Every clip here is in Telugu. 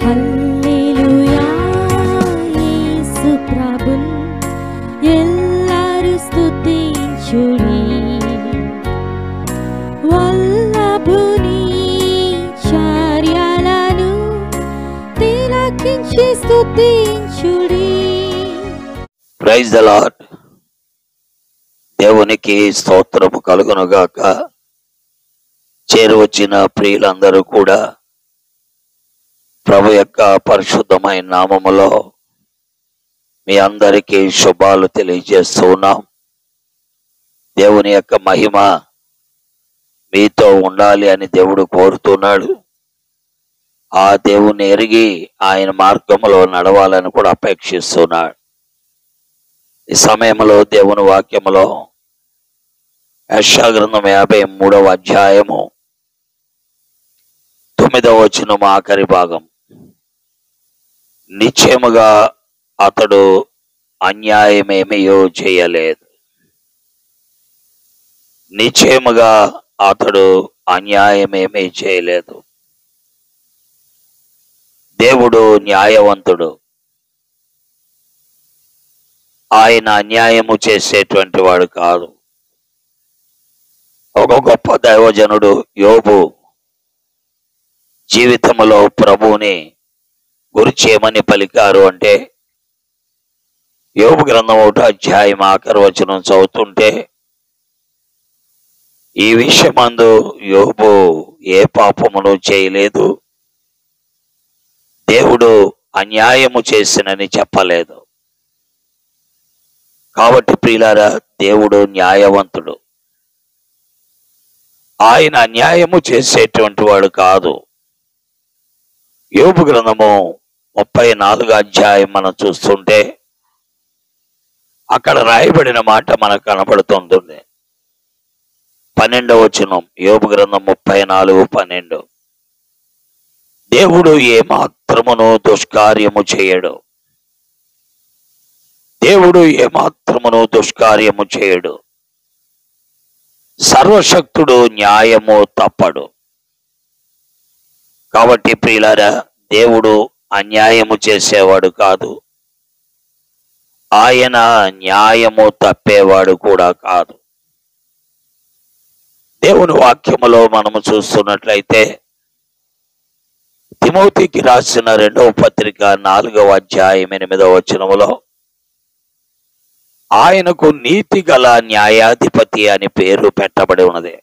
హల్లెలూయా యేసు ప్రభున్ ఎల్లరు స్తుతించుడి వల్లభుని చర్యలను తిలకించి స్తుతించుడి. Praise the Lord. దేవునికి స్తోత్రము కలుగునుగాక. చేరువచ్చిన ప్రియులందరూ కూడా ప్రభు యొక్క పరిశుద్ధమైన నామములో మీ అందరికీ శుభాలు తెలియజేస్తూ ఉన్నాం. దేవుని యొక్క మహిమ మీతో ఉండాలి అని దేవుడు కోరుతున్నాడు. ఆ దేవుని ఎరిగి ఆయన మార్గంలో నడవాలని కూడా అపేక్షిస్తున్నాడు. ఈ సమయంలో దేవుని వాక్యములో యెషయా గ్రంథం 53వ అధ్యాయము 9వ వచనం ఆఖరి భాగం. నిశ్చయముగా అతడు అన్యాయమేమయో చేయలేదు. నిశ్చయముగా అతడు అన్యాయమేమీ చేయలేదు. దేవుడు న్యాయవంతుడు. ఆయన అన్యాయము చేసేటువంటి వాడు కాదు. ఒక గొప్ప దైవజనుడు యోబు జీవితంలో ప్రభువుని గురించి ఏమని పలికారు అంటే, యోబు గ్రంథం 1వ అధ్యాయం ఆఖరి వచనం చదువుతుంటే, ఈ విషయమందు యోబు ఏ పాపమును చేయలేదు, దేవుడు అన్యాయము చేసినని చెప్పలేదు. కాబట్టి ప్రియులారా, దేవుడు న్యాయవంతుడు. ఆయన అన్యాయము చేసేటువంటి వాడు కాదు. యోబు గ్రంథము 34వ అధ్యాయం మనం చూస్తుంటే అక్కడ రాయబడిన మాట మనకు కనబడుతుంది. 12వ వచనం, యోబు గ్రంథం 34:12. దేవుడు ఏమాత్రమును దుష్కార్యము చేయడు. దేవుడు ఏమాత్రమును దుష్కార్యము చేయడు. సర్వశక్తుడు న్యాయము తప్పడు. కాబట్టి ప్రియులారా, దేవుడు అన్యాయము చేసేవాడు కాదు. ఆయన న్యాయము తప్పేవాడు కూడా కాదు. దేవుని వాక్యములో మనము చూస్తున్నట్లయితే తిమోతికి రాసిన 2వ పత్రిక 4వ అధ్యాయం 8వ వచనములో ఆయనకు నీతి గల న్యాయాధిపతి అని పేరు పెట్టబడి ఉన్నది.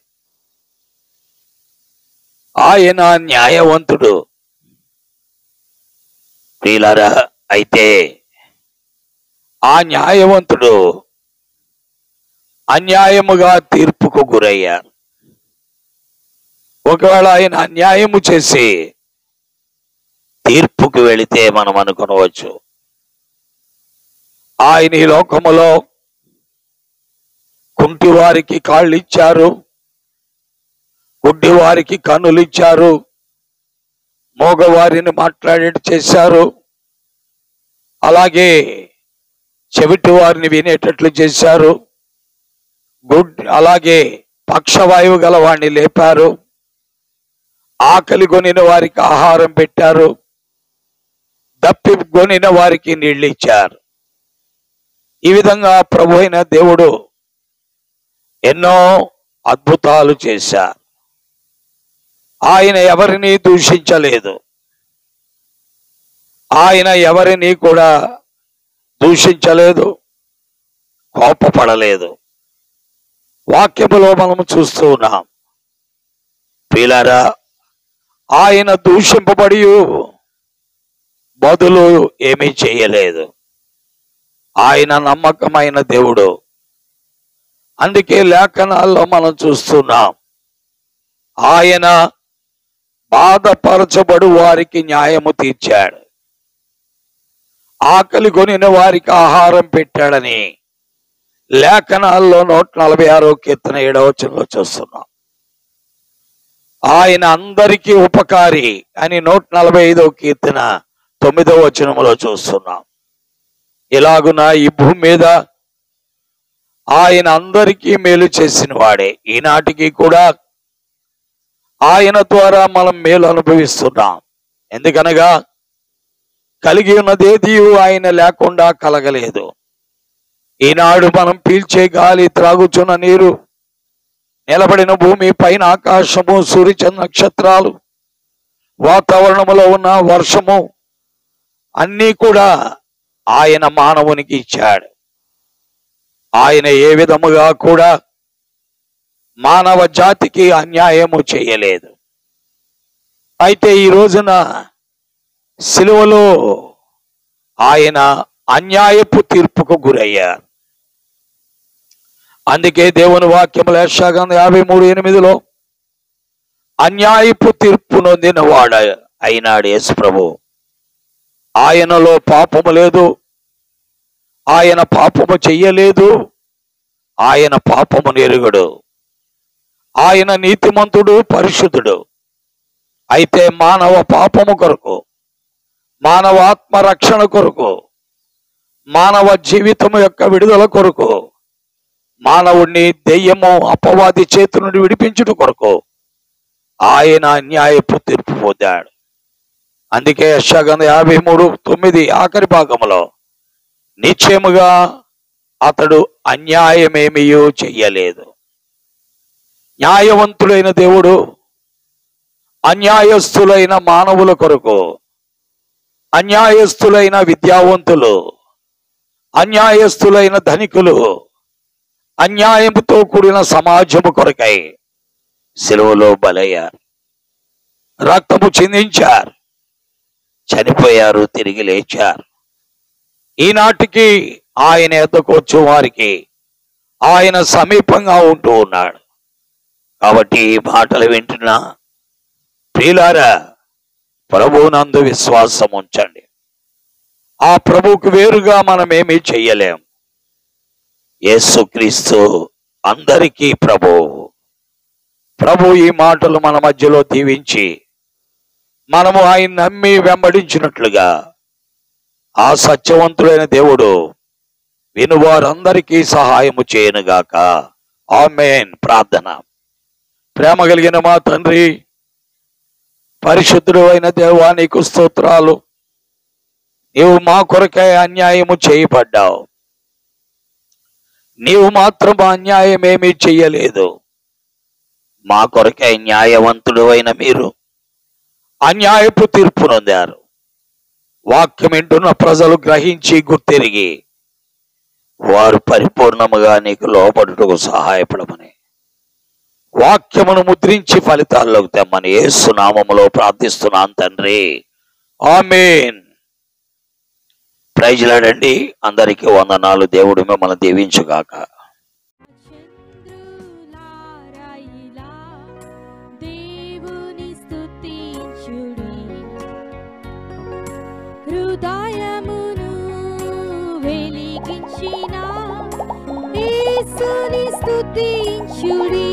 ఆయన న్యాయవంతుడు. ప్రియులారా, అయితే ఆ న్యాయవంతుడు అన్యాయముగా తీర్పుకు గురయ్యారు. ఒకవేళ ఆయన అన్యాయము చేసి తీర్పుకు వెళితే మనం అనుకొనవచ్చు, ఆయన ఈ లోకములో కుంటి వారికి కాళ్ళు ఇచ్చారు, గుడ్డి వారికి కన్నులు ఇచ్చారు, మోగవారిని మాట్లాడేట్టు చేశారు, అలాగే చెవిటి వారిని వినేటట్లు చేశారు, అలాగే పక్షవాయువు గల వాడిని లేపారు, ఆకలి కొనిన వారికి ఆహారం పెట్టారు, దప్పి కొనిన వారికి నీళ్ళు ఇచ్చారు. ఈ విధంగా ప్రభు అయిన దేవుడు ఎన్నో అద్భుతాలు చేశారు. ఆయన ఎవరిని దూషించలేదు. ఆయన ఎవరిని కూడా దూషించలేదు, కోపపడలేదు. వాక్యములో మనము చూస్తూ ఉన్నాం. ప్రియులారా, ఆయన దూషింపబడి బదులు ఏమీ చేయలేదు. ఆయన నమ్మకమైన దేవుడు. అందుకే లేఖనాల్లో మనం చూస్తున్నాం, ఆయన బాధపరచబడు వారికి న్యాయము తీర్చాడు, ఆకలి కొనిన వారికి ఆహారం పెట్టాడని లేఖనాల్లో 146వ కీర్తన 7వ వచనంలో చూస్తున్నాం. ఆయన అందరికీ ఉపకారి అని 145వ కీర్తన 9వ వచనంలో చూస్తున్నాం. ఇలాగున ఈ భూమి మీద ఆయన అందరికీ మేలు చేసిన వాడే. ఈనాటికి కూడా ఆయన ద్వారా మనం మేలు అనుభవిస్తున్నాం. ఎందుకనగా కలిగి ఉన్నదేది ఆయన లేకుండా కలగలేదు. ఈనాడు మనం పీల్చే గాలి, త్రాగుచున్న నీరు, నిలబడిన భూమి, పైన ఆకాశము, సూర్య నక్షత్రాలు, వాతావరణంలో ఉన్న వర్షము అన్నీ కూడా ఆయన మానవునికి ఇచ్చాడు. ఆయన ఏ విధముగా కూడా మానవ జాతికి అన్యాయము చేయలేదు. అయితే ఈ రోజున సిలువలో ఆయన అన్యాయపు తీర్పుకు గురయ్యారు. అందుకే దేవుని వాక్యములు యెషయా 53:8 అన్యాయపు తీర్పు నొందిన వాడు అయినాడు యేసు ప్రభు. ఆయనలో పాపము లేదు, ఆయన పాపము చెయ్యలేదు, ఆయన పాపము నెరుగడు, ఆయన నీతిమంతుడు, పరిశుద్ధుడు. అయితే మానవ పాపము కొరకు, మానవ ఆత్మ రక్షణ కొరకు, మానవ జీవితం యొక్క విడుదల కొరకు, మానవుణ్ణి దెయ్యము అపవాది చేతి నుండి విడిపించుట కొరకు ఆయన అన్యాయపు తీర్పు పొందాడు. అందుకే యెషయా 53:9 ఆఖరి భాగంలో నిశ్చయముగా అతడు అన్యాయమేమియూ చెయ్యలేదు. న్యాయవంతుడైన దేవుడు అన్యాయస్తులైన మానవుల కొరకు, అన్యాయస్తులైన విద్యావంతులు, అన్యాయస్తులైన ధనికులు, అన్యాయముతో కూడిన సమాజము కొరకై సిలువలో బలయ్యారు, రక్తము చిందించారు, చనిపోయారు, తిరిగి లేచారు. ఈనాటికి ఆయన ఎద్దకు వచ్చే వారికి ఆయన సమీపంగా ఉంటూ ఉన్నాడు. కాబట్టి ఈ మాటలు వింటున్నా ప్రియులారా, ప్రభువునందు విశ్వాసం ఉంచండి. ఆ ప్రభువుకు వేరుగా మనం ఏమీ చెయ్యలేం. యేసుక్రీస్తు అందరికీ ప్రభు ఈ మాటలు మన మధ్యలో దీవించి మనము ఆయన నమ్మి వెంబడించినట్లుగా ఆ సత్యవంతుడైన దేవుడు వినువారందరికీ సహాయము చేయనుగాక. ఆమేన్. ప్రార్థన. ప్రేమ కలిగిన మా తండ్రి, పరిశుద్ధుడు అయిన దేవా, నీకు స్తోత్రాలు. నీవు మా కొరకై అన్యాయము చేయబడ్డావు. నీవు మాత్రం అన్యాయం ఏమీ చెయ్యలేదు. మా కొరకై న్యాయవంతుడు అయిన మీరు అన్యాయపు తీర్పు నొందారు. వాక్యం వింటున్న ప్రజలు గ్రహించి గుర్తిరిగి వారు పరిపూర్ణముగా నీకు లోబడుటకు సహాయపడమని, వాక్యమును ముద్రించి ఫలితాల్లోకి తెమ్మని యేసు నామములో ప్రార్థిస్తున్నాను తండ్రి. ఆమేన్. Praise Lord. అందరికీ వందనాలు. దేవుడు మిమ్మల్ని దీవించుగాక. చంద్రులారాయిలా దేవుని స్తుతించుడి, హృదయమును వెలిగించిన యేసుని స్తుతించుడి.